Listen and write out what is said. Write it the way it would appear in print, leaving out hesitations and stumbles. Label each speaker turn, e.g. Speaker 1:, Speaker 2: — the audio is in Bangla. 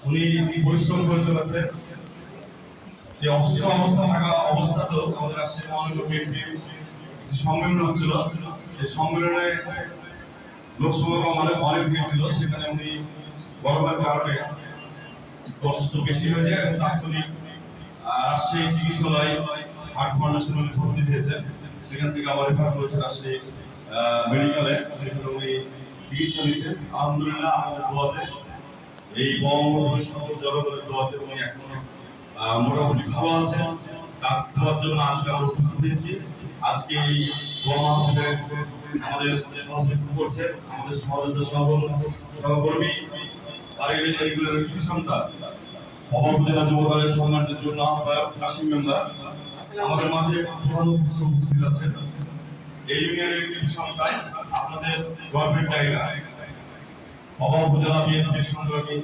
Speaker 1: উনি পরিশ্রম করে চলেছে। সেই অসুস্থ অবস্থা থাকা অবস্থাতেও আমাদের রাজশাহী মহানগর বিএনপির একটি সম্মেলন হচ্ছিল। সেই সম্মেলনে লোক সমাগম অনেক ভিড় ছিল। সেখানে উনি গরমের কারণে অসুস্থ বেশি হয়ে যায় এবং তাৎক্ষণিক রাজশাহী চিকিৎসালয় হার্ট ফাউন্ডেশনে ভর্তি হয়েছেন। সেখান থেকে আবার রেফার করেছে রাজশাহী মেডিকেলে, সেখানে উনি চিকিৎসা নিচ্ছেন। আলহামদুলিল্লাহ আমাদের দোয়াতে, এই বঙ্গবন্ধু সকল জনগণের দোয়াতে উনি এখনো মোটামুটি ভালো আছেন। তার দোয়ার জন্য আজকে আমরা উপস্থিত হয়েছি। আজকে এই গণমাধ্যমে আমাদের সহযোগিতা করছে আমাদের সহযোগিতা সহকর্মী রেগুলার সন্তান অভাব জেলা যুব দলের সম্মানের জন্য আহ্বায়ক কাশিম মেম্বার আমাদের মাঝে প্রধান অতিথি উপস্থিত আছেন। এই ইউনিয়নের কৃষি সন্তান আপনাদের গর্বের জায়গা। অভাব জেলা বিএনপির সংগ্রামী